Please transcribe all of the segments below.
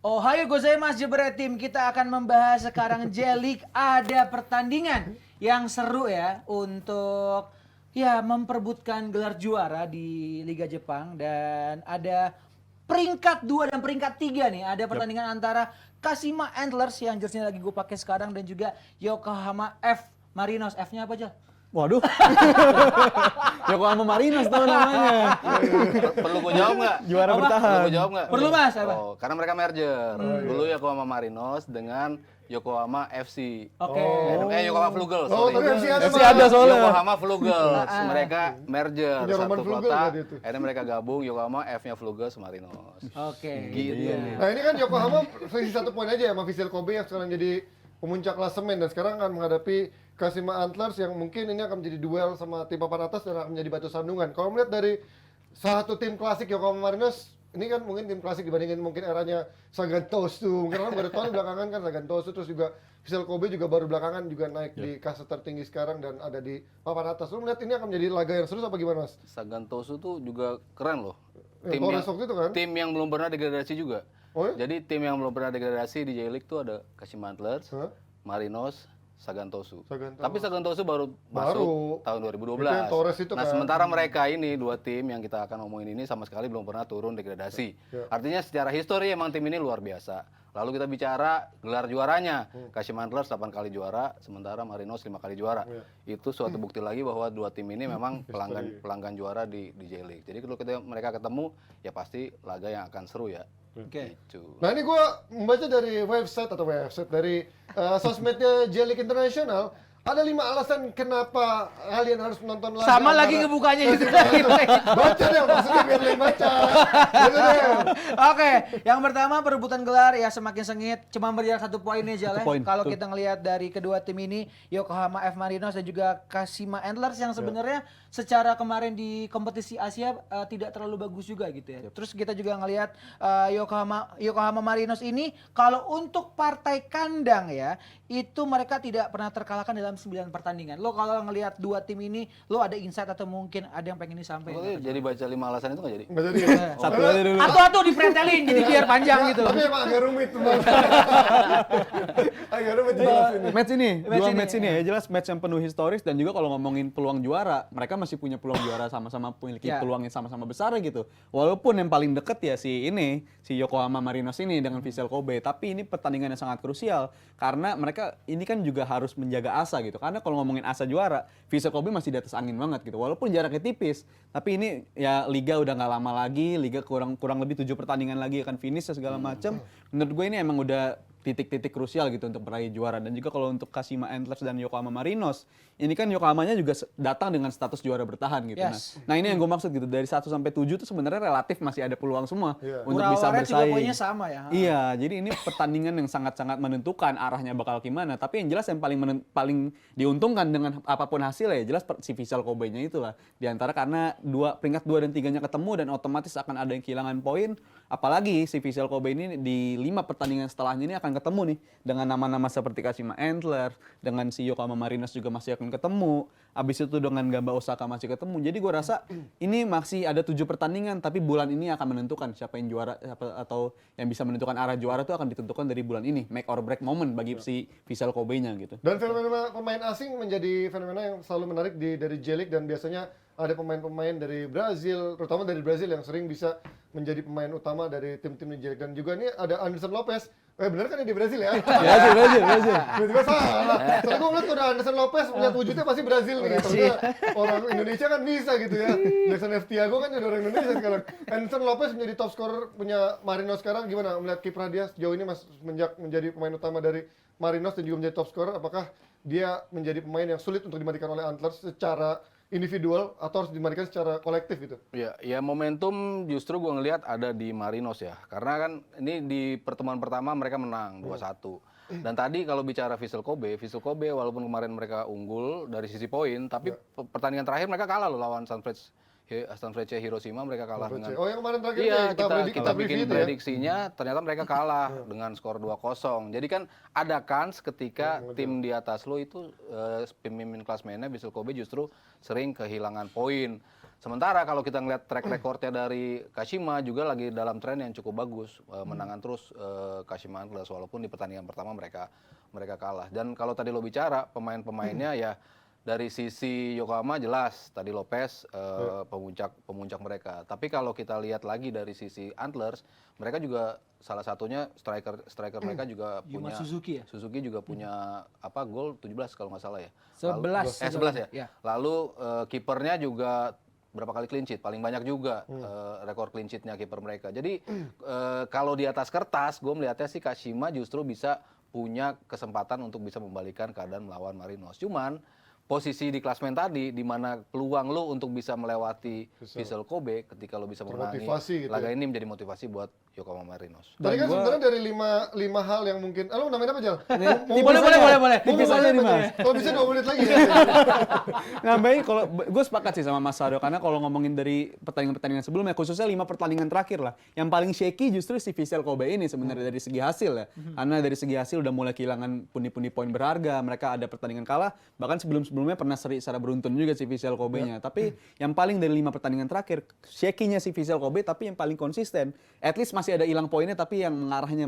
Ohayo gozaimasu Jebret Tim, kita akan membahas sekarang J-League. Ada pertandingan yang seru ya untuk ya memperebutkan gelar juara di Liga Jepang, dan ada peringkat 2 dan peringkat 3 nih. Ada pertandingan antara Kashima Antlers yang jersey-nya lagi gue pakai sekarang dan juga Yokohama F Marinos. F-nya apa aja? Waduh, Yokohama Marinos tuh namanya. Perlu gue jawab nggak? Juara Apa? bertahan. Perlu gue jawab nggak? Perlu, Mas, apa? Oh, karena mereka merger. Dulu Yokohama Marinos dengan Yokohama FC. Oke. Yokohama Flugel. Oh, tapi FC ada, FC ada soalnya. Yokohama Flugel. Mereka merger Punya Roman satu Flugel kota. tadi itu. Akhirnya mereka gabung Yokohama F-nya Flugel Marinos. Oke. Gitu. Nah ini kan Yokohama selisih 1 poin aja ya sama Vissel Kobe yang sekarang jadi pemuncak klasemen dan sekarang akan menghadapi Kashima Antlers yang mungkin ini akan menjadi duel sama tim papan atas dan akan menjadi batu sandungan. Kalau melihat dari satu tim klasik Yokohama Marinos, ini kan mungkin tim klasik dibandingin mungkin eranya Sagan Tosu. Mungkin orang baru tahun belakangan kan Sagan Tosu, terus juga Vissel Kobe juga baru belakangan juga naik di kasta tertinggi sekarang dan ada di papan atas. Lu melihat ini akan menjadi laga yang seru apa gimana, Mas? Sagan Tosu tuh juga keren loh. Yang Torres waktu itu kan? Tim yang belum pernah degradasi juga. Oh ya? Jadi tim yang belum pernah degradasi di J-League tuh ada Kashima Antlers, Hah? Marinos, Sagan Tosu. Sagan Tosu. Tapi Sagan Tosu baru masuk tahun 2012. Itu yang Torres itu Nah, kan. sementara mereka ini dua tim yang kita akan ngomongin ini sama sekali belum pernah turun degradasi. Ya. Artinya secara histori emang tim ini luar biasa. Lalu kita bicara gelar juaranya. Kashima Antlers 8 kali juara, sementara Marinos 5 kali juara. Itu suatu bukti lagi bahwa dua tim ini memang pelanggan juara di J-League. Jadi kalau mereka ketemu ya pasti laga yang akan seru ya. Oke. Gitu. Nah ini gue membaca dari website dari sosmednya J-League International, ada 5 alasan kenapa kalian harus menonton laga. Sama lagi antara- ngebukanya itu. Baca deh maksudnya biar kalian baca. Gitu deh. Oke, yang pertama perebutan gelar ya semakin sengit, cuma berjarak 1 poin aja lah. Satu poin, Kalau betul. kita ngelihat dari kedua tim ini, Yokohama F Marinos dan juga Kashima Antlers yang sebenarnya secara kemarin di kompetisi Asia tidak terlalu bagus juga gitu ya. Terus kita juga ngelihat Yokohama Marinos ini kalau untuk partai kandang ya, itu mereka tidak pernah terkalahkan dalam 9 pertandingan. Lo kalau ngelihat dua tim ini, lo ada insight atau mungkin ada yang pengen disampaikan? Oh, jadi baca 5 alasan itu nggak jadi? Nggak jadi. Satu aja dulu. Atau dipretelin jadi biar panjang gitu. Tapi emang agak rumit tuh. Bang. Agak rumit dijelasin. Match ini, dua ini. match ini ya jelas match yang penuh historis dan juga kalau ngomongin peluang juara, mereka masih punya peluang juara sama-sama memiliki Ya. peluang yang sama-sama besar gitu. Walaupun yang paling deket ya si Yokohama Marinos ini dengan Vissel Kobe, tapi ini pertandingan yang sangat krusial karena mereka ini kan juga harus menjaga asa gitu. Karena kalau ngomongin asa juara, Vissel Kobe masih di atas angin banget gitu. Walaupun jaraknya tipis, tapi ini ya liga udah nggak lama lagi, liga kurang lebih 7 pertandingan lagi akan finish segala macam. Menurut gue ini emang udah titik-titik krusial gitu untuk meraih juara. Dan juga kalau untuk Kashima Antlers dan Yokohama Marinos, ini kan Yokohamanya juga datang dengan status juara bertahan gitu. Yes. Nah ini yang gue maksud gitu, dari 1 sampai 7 tuh sebenarnya relatif masih ada peluang semua Iya. untuk bisa Urawaret juga bersaing. poinnya sama ya. Iya, jadi ini pertandingan yang sangat-sangat menentukan arahnya bakal gimana. Tapi yang jelas yang paling diuntungkan dengan apapun hasil ya jelas si Vissel Kobe-nya itulah. Di antara karena peringkat 2 dan 3-nya ketemu dan otomatis akan ada yang kehilangan poin. Apalagi si Vissel Kobe ini di 5 pertandingan setelahnya ini akan ketemu nih dengan nama-nama seperti Kashima Antlers, dengan si Yokohama Marinos juga masih akan ketemu. Abis itu dengan Gamba Osaka masih ketemu. Jadi gue rasa ini masih ada 7 pertandingan, tapi bulan ini akan menentukan siapa yang juara atau yang bisa menentukan arah juara itu akan ditentukan dari bulan ini. Make or break moment bagi si Vissel Kobe-nya gitu. Dan fenomena pemain asing menjadi fenomena yang selalu menarik dari J-League dan biasanya ada pemain-pemain dari Brazil, terutama dari Brazil yang sering bisa menjadi pemain utama dari tim-tim di J-League. Dan juga ini ada Anderson Lopez. Bener kan ini di Brazil ya? Brazil. Tiba-tiba salah. Soalnya gue ngeliat tuh ada Anderson Lopez punya wujudnya pasti Brazil nih. Soalnya orang Indonesia kan bisa gitu ya. Jackson F. Tiago kan jadi orang Indonesia sekarang. Anderson Lopez menjadi top scorer punya Marinos sekarang. Gimana melihat kiprah dia sejauh ini mas menjadi pemain utama dari Marinos dan juga menjadi top scorer? Apakah dia menjadi pemain yang sulit untuk dimandikan oleh Antlers secara individual atau harus dimandikan secara kolektif gitu? Ya momentum justru gue ngelihat ada di Marinos ya. Karena kan ini di pertemuan pertama mereka menang 2-1. Dan tadi kalau bicara Vissel Kobe walaupun kemarin mereka unggul dari sisi poin, tapi pertandingan terakhir mereka kalah loh lawan Sanfrecce Hiroshima, mereka kalah dengan. Oh yang kemarin terakhir Iya, kita bikin preview itu ya? prediksinya, ternyata mereka kalah dengan skor 2-0. Jadi kan ada kans ketika tim di atas lo itu pemimpin klasmennya Vissel Kobe justru sering kehilangan poin. Sementara kalau kita ngeliat track recordnya dari Kashima juga lagi dalam tren yang cukup bagus, menangan terus Kashima Antlers walaupun di pertandingan pertama mereka kalah. Dan kalau tadi lo bicara pemain-pemainnya ya dari sisi Yokohama jelas tadi Lopez pemuncak mereka. Tapi kalau kita lihat lagi dari sisi Antlers, mereka juga salah satunya striker mereka juga Yuma punya Suzuki ya? Suzuki juga punya gol 17 kalau nggak salah ya. 11. 11 ya. Ya. Lalu kipernya juga berapa kali clean sheet? Paling banyak juga rekor clean sheet-nya kiper mereka. Jadi kalau di atas kertas, gue melihatnya sih Kashima justru bisa punya kesempatan untuk bisa membalikan keadaan melawan Marinos. Cuman posisi di klasmen tadi, di mana peluang lo untuk bisa melewati Vissel Kobe ketika lo bisa memenangi Termotivasi gitu laga ya. ini menjadi motivasi buat Yokohama Marinos. Tadi kan sebenarnya dari lima hal yang mungkin, lo namain apa Jal? Boleh. Tipis aja nih, Mas. Kalau bisa 2 menit lagi ya. Nambahin kalau gue sepakat sih sama Mas Saryo karena kalau ngomongin dari pertandingan-pertandingan sebelumnya khususnya 5 pertandingan terakhir lah yang paling shaky justru si Vissel Kobe ini sebenarnya dari segi hasil ya. Karena dari segi hasil udah mulai kehilangan pundi-pundi poin berharga, mereka ada pertandingan kalah, bahkan sebelumnya pernah seri secara beruntun juga si Vissel Kobe-nya. Tapi yang paling dari 5 pertandingan terakhir shaky-nya si Vissel Kobe tapi yang paling konsisten. At least masih ada hilang poinnya tapi yang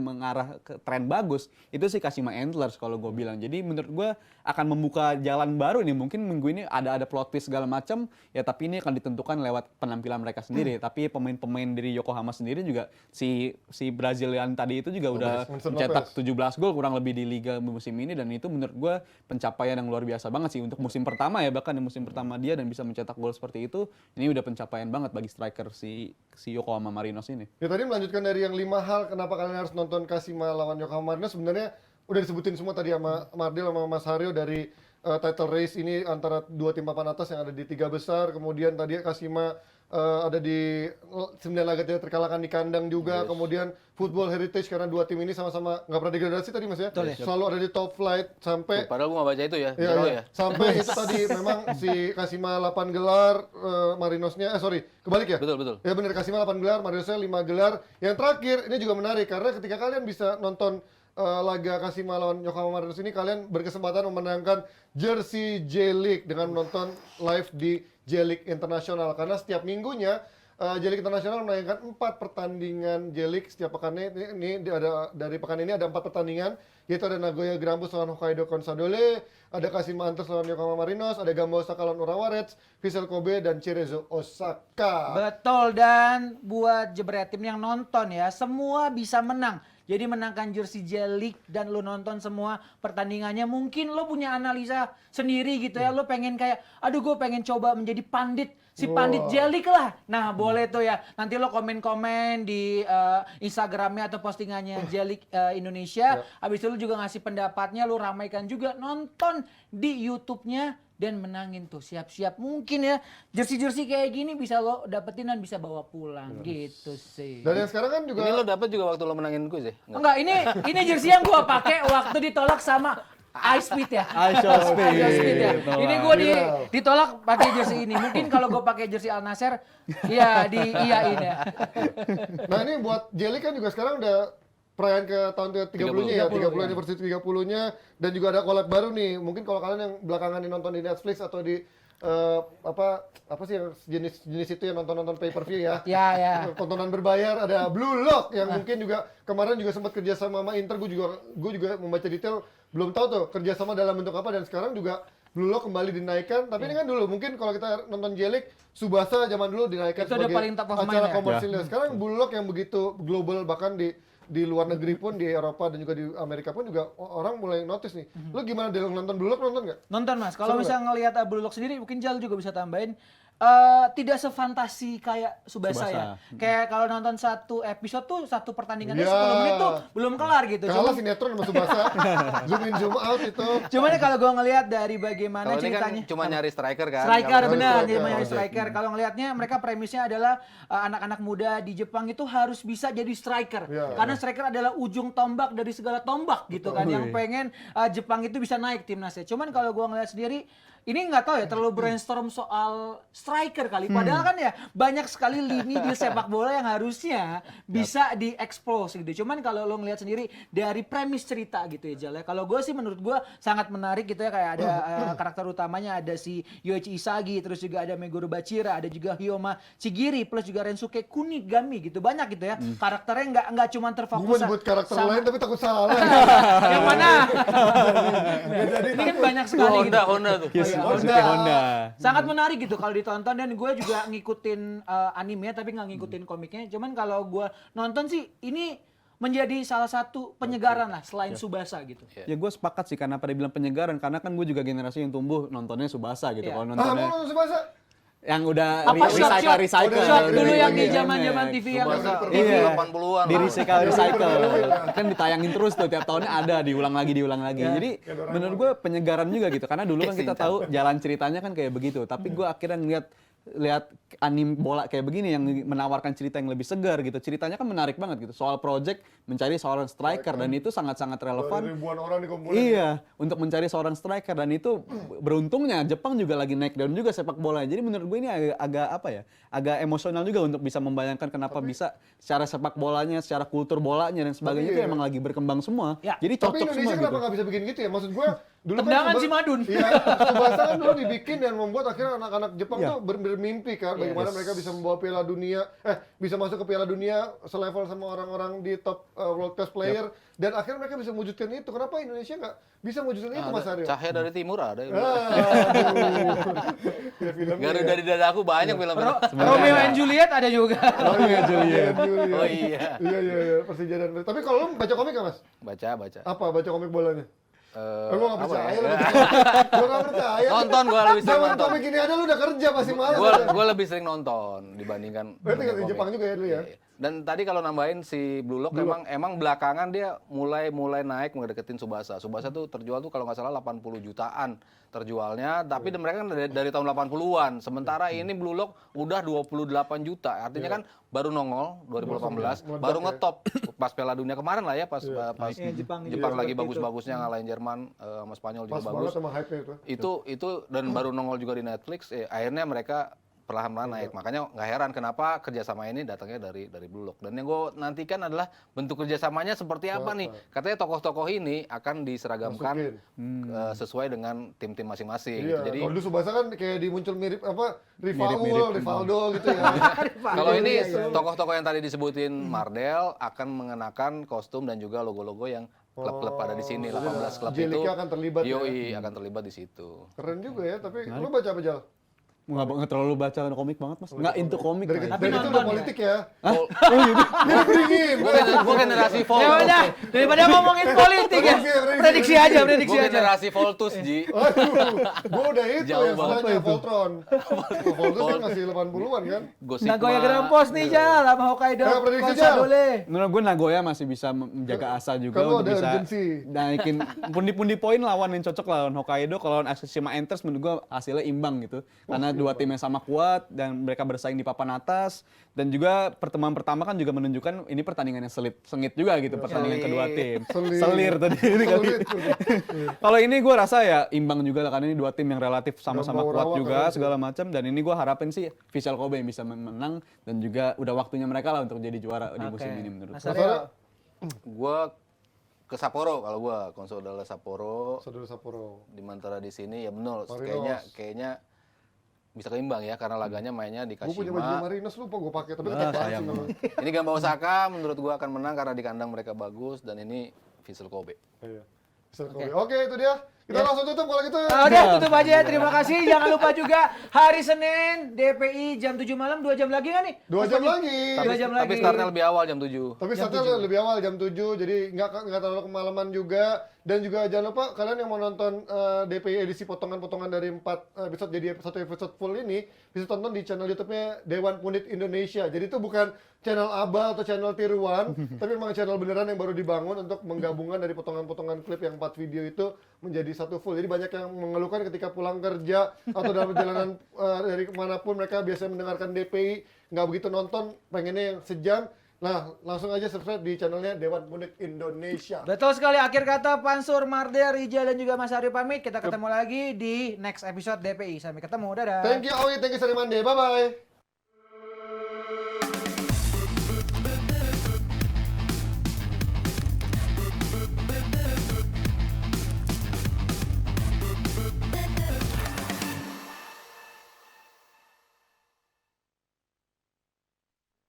mengarah ke tren bagus itu si Kashima Antlers kalau gue bilang. Jadi menurut gue akan membuka jalan baru nih. Mungkin minggu ini ada plot twist segala macam ya, tapi ini akan ditentukan lewat penampilan mereka sendiri. Tapi pemain-pemain dari Yokohama sendiri juga si Brazilian tadi itu juga udah mencetak 17 gol kurang lebih di liga musim ini, dan itu menurut gue pencapaian yang luar biasa banget sih untuk musim pertama ya, bahkan di musim pertama dia dan bisa mencetak gol seperti itu, ini udah pencapaian banget bagi striker si Yokohama Marinos ini. Ya tadi melanjutkan dari yang 5 hal kenapa kalian harus nonton Kashima lawan Yokohama Marinos, sebenarnya udah disebutin semua tadi sama Mardil sama Mas Haryo dari title race ini antara 2 tim papan atas yang ada di 3 besar, kemudian tadi Kashima ada di 9 laga tidak terkalahkan di kandang juga, kemudian football heritage karena 2 tim ini sama-sama nggak pernah degradasi tadi Mas ya, selalu ada di top flight sampai Padahal gue nggak baca itu ya, Iya, Zero iya. ya. Sampai itu tadi memang si Kashima 8 gelar, Marinosnya kebalik ya? Betul. Ya benar, Kashima 8 gelar, Marinosnya 5 gelar. Yang terakhir ini juga menarik karena ketika kalian bisa nonton laga Kashima lawan Yokohama Marinos ini, kalian berkesempatan memenangkan jersey J-League dengan menonton live di J-League Internasional, karena setiap minggunya J-League Internasional menayangkan 4 pertandingan J-League setiap pekannya. Ini ada dari pekan ini ada 4 pertandingan, yaitu ada Nagoya Grampus lawan Hokkaido Consadole, ada Kashima Antlers lawan Yokohama Marinos, ada Gamba Osaka lawan Urawa Reds, Vissel Kobe dan Cerezo Osaka. Betul, dan buat jebret tim yang nonton ya, semua bisa menang. Jadi menangkan jersey J-League dan lo nonton semua pertandingannya, mungkin lo punya analisa sendiri gitu ya. Lo pengen kayak, aduh gue pengen coba menjadi pandit, si pandit J-League lah. Nah boleh tuh ya, nanti lo komen-komen di Instagramnya atau postingannya J-League Indonesia. Habis itu lo juga ngasih pendapatnya, lo ramaikan juga, nonton di YouTube-nya. Dan menangin tuh, siap-siap mungkin ya jersey-jersey kayak gini bisa lo dapetin dan bisa bawa pulang gitu sih. Dan yang sekarang kan juga Ini lo dapet juga waktu lo menangin quiz ya? Enggak, ini jersey yang gua pakai waktu ditolak sama Ice Speed ya. Ice Speed. Ya. Ini gua ditolak pakai jersey ini. Mungkin kalau gua pakai jersey Al Nassr ya diiyain ya. Nah ini buat J-League kan juga sekarang udah perayaan ke tahun ke-30-nya ya, 30 anniversary 30-nya, dan juga ada collab baru nih. Mungkin kalau kalian yang belakangan ini nonton di Netflix atau di apa sih yang jenis itu yang nonton pay-per-view ya. Ya. Tontonan berbayar, ada Blue Lock yang mungkin juga kemarin juga sempat kerjasama sama Inter. Gue juga membaca detail, belum tahu tuh kerjasama dalam bentuk apa, dan sekarang juga Blue Lock kembali dinaikkan. Tapi ini kan dulu mungkin kalau kita nonton J-League, Tsubasa zaman dulu dinaikkan Itu udah sebagai paling top of mind acara ya? komersil. Sekarang Blue Lock yang begitu global, bahkan di luar negeri pun, di Eropa dan juga di Amerika pun juga orang mulai notice nih. Lu gimana Del, nonton Blue Lock, nonton nggak? Nonton Mas, kalau Seru misalnya ngelihat Blue Lock sendiri, mungkin Jal juga bisa tambahin. Tidak sefantasi kayak Tsubasa ya. Kayak kalau nonton satu episode tuh, satu pertandingannya 10 menit tuh belum kelar gitu. Kalah sinetron sama Tsubasa. Zoom in zoom out itu. Cuman ya kalau gue ngelihat dari bagaimana Kalau ini kan ceritanya. cuma nyari striker kan? Striker Kalau- benar, striker, dia nyari oke. striker. Kalau ngelihatnya mereka premisnya adalah anak-anak muda di Jepang itu harus bisa jadi striker. Iya. Karena striker adalah ujung tombak dari segala tombak gitu kan. Yang pengen Jepang itu bisa naik timnasnya. Cuman kalau gua ngelihat sendiri ini nggak tahu ya terlalu brainstorm soal striker kali. Padahal kan ya banyak sekali lini di sepak bola yang harusnya bisa dieksplos gitu. Cuman kalau lo ngelihat sendiri dari premis cerita gitu ya Jal ya. Kalau gue sih menurut gue sangat menarik gitu ya, kayak ada karakter utamanya ada si Yoichi Isagi, terus juga ada Meguro Bachira, ada juga Hyoma Chigiri, plus juga Rensuke Kunigami gitu. Banyak gitu ya. Karakternya nggak cuma Gue terfokus nyebut karakter lain tapi takut salah. yang mana? Ini kan banyak sekali gitu. Honda tuh. Yusuke Honda. Sangat menarik gitu kalau ditonton, dan gue juga ngikutin anime tapi nggak ngikutin komiknya. Cuman kalau gue nonton sih ini menjadi salah satu penyegaran lah selain Tsubasa gitu. Ya gue sepakat sih karena pada bilang penyegaran, karena kan gue juga generasi yang tumbuh nontonnya Tsubasa gitu. Iya. Kalau Ah, nontonnya mau Tsubasa? yang udah Apa shot recycle. shot dulu dari yang di game-nya. zaman TV yang Tsubasa Iya. 80-an. Di recycle. Kan ditayangin terus tuh tiap tahunnya ada, diulang lagi. Jadi menurut gue penyegaran juga gitu, karena dulu kan kita tahu jalan ceritanya kan kayak begitu, tapi gue akhirnya lihat anime bola kayak begini yang menawarkan cerita yang lebih segar gitu. Ceritanya kan menarik banget gitu. Soal project mencari seorang striker, dan itu sangat-sangat relevan. Ribuan orang dikumpulin. Iya, untuk mencari seorang striker, dan itu beruntungnya Jepang juga lagi naik daun juga sepak bola. Jadi menurut gue ini agak apa ya? Agak emosional juga untuk bisa membayangkan kenapa bisa secara sepak bolanya, secara kultur bolanya dan sebagainya itu emang lagi berkembang semua. Ya. Jadi Tapi cocok Indonesia semua kenapa gitu. nggak bisa bikin gitu ya? Maksud gue dulu Tendangan kan si Madun. Iya, Tsubasa kan dulu dibikin dan membuat akhirnya anak-anak Jepang Iya. tuh bermimpi kan bagaimana mereka bisa membawa Piala Dunia, bisa masuk ke Piala Dunia selevel sama orang-orang di top world class player, dan akhirnya mereka bisa mewujudkan itu. Kenapa Indonesia nggak bisa mewujudkan itu, Mas Aryo? Cahaya dari Timur ada. Ya, filmnya Garuda ya. dari dadaku banyak film. Romeo and Juliet ada juga. Oh iya, Juliet. Oh iya. Iya, Persija dan tapi kalau lu baca komik nggak, Mas? Baca. Apa baca komik bolanya? Gue nggak apa percaya, ya? gue nggak percaya. Nonton gue lebih sering Zaman nonton. komik ini ada lu udah kerja pasti malas. Gue lebih sering nonton dibandingkan. Berarti nonton di komik. Jepang juga ya dulu ya? Iya. Dan tadi kalau nambahin si Blue Lock emang belakangan dia mulai naik mendeketin Tsubasa. Tsubasa tuh terjual tuh kalau nggak salah 80 jutaan terjualnya, tapi mereka kan dari tahun 80-an. Sementara ini Blue Lock udah 28 juta. Artinya kan baru nongol 2018, baru ngetop pas Piala Dunia kemarin lah ya, pas Jepang lagi waktu bagus-bagusnya ngalahin Jerman sama Spanyol Pas juga banget bagus. sama hype-nya itu. Itu dan baru nongol juga di Netflix. Akhirnya mereka perlahan-lahan naik. Makanya nggak heran kenapa kerjasama ini datangnya dari Blue Lock. Dan yang gue nantikan adalah bentuk kerjasamanya seperti apa nih. Katanya tokoh-tokoh ini akan diseragamkan sesuai dengan tim-tim masing-masing. Iya, Gitu. Jadi kalau dulu Tsubasa kan kayak dimuncul mirip apa Rivaldo gitu ya. kalau ini tokoh-tokoh yang tadi disebutin Mardel akan mengenakan kostum dan juga logo-logo yang klub-klub ada di sini. 18 klub itu. Jelika akan terlibat ya. Yoi, akan terlibat di situ. Keren juga ya, tapi lu baca apa Jal? Nggak terlalu baca komik banget mas, nggak into komik. Dari Mas. dari itu nonton udah ya? politik ya. Oh, Jadi beringin. gue generasi Ya Voltus. udah, daripada ngomongin politik ya. Prediksi aja. Gue generasi Voltus, Ji. Aduh, gua udah itu Jauh yang banget. salahnya Voltron. Voltus kan masih 80-an kan. Gosip Nagoya mah. Grampus nih Jal sama Hokkaido. Ya, prediksi, Jal. Konsadole. Menurut gue Nagoya masih bisa menjaga asa juga Kalau untuk ada bisa urgensi. naikin pundi-pundi poin lawan yang cocok lawan Hokkaido. Kalau lawan Kashima Antlers menurut gue hasilnya imbang gitu. Karena dua tim yang sama kuat dan mereka bersaing di papan atas, dan juga pertemuan pertama kan juga menunjukkan ini pertandingan yang sengit juga gitu, pertandingan kedua tim. Selir tadi ini kali. Kalau ini gue rasa ya imbang juga lah, karena ini dua tim yang relatif sama-sama Gambau kuat rawat juga kan. segala macam, dan ini gue harapin sih Vissel Kobe yang bisa menang, dan juga udah waktunya mereka lah untuk jadi juara di musim ini menurut Mas gue. Aryo. Gue ke Sapporo kalau gue Consadole Sapporo Saudara Sapporo. di Mantara di sini ya benar Marinos. kayaknya bisa keimbang ya karena laganya mainnya di Gua punya baju Kashima. Marinos lupa gua pakai tapi tetap banget sih memang. Ini Gamba Osaka menurut gue akan menang karena di kandang mereka bagus, dan ini Vissel Kobe. Iya. Oke, itu dia. Kita langsung tutup kalau gitu. Udah tutup aja ya. Terima kasih. Jangan lupa juga hari Senin DPI jam 7 malam, 2 jam lagi kan nih? 2 jam lagi. Dua jam Tapi lagi. startnya lebih awal jam 7. Tapi startnya lebih awal jam 7, jadi nggak terlalu kemalaman juga. Dan juga jangan lupa kalian yang mau nonton DPI edisi potongan-potongan dari 4 episode jadi satu episode full ini bisa tonton di channel YouTube-nya Dewan Pundit Indonesia. Jadi itu bukan channel Abal atau channel tiruan, tapi memang channel beneran yang baru dibangun untuk menggabungkan dari potongan-potongan klip yang 4 video itu menjadi satu full. Jadi banyak yang mengeluhkan ketika pulang kerja atau dalam perjalanan dari manapun mereka biasanya mendengarkan DPI, nggak begitu nonton, pengennya yang sejam. Nah, langsung aja subscribe di channelnya Dewan Bonek Indonesia. Betul sekali, akhir kata Pansur, Marder, Rijal dan juga Mas Aryo pamit. Kita ketemu lagi di next episode DPI. Sampai ketemu, dadah. Thank you Owi, thank you Sarimande, bye-bye.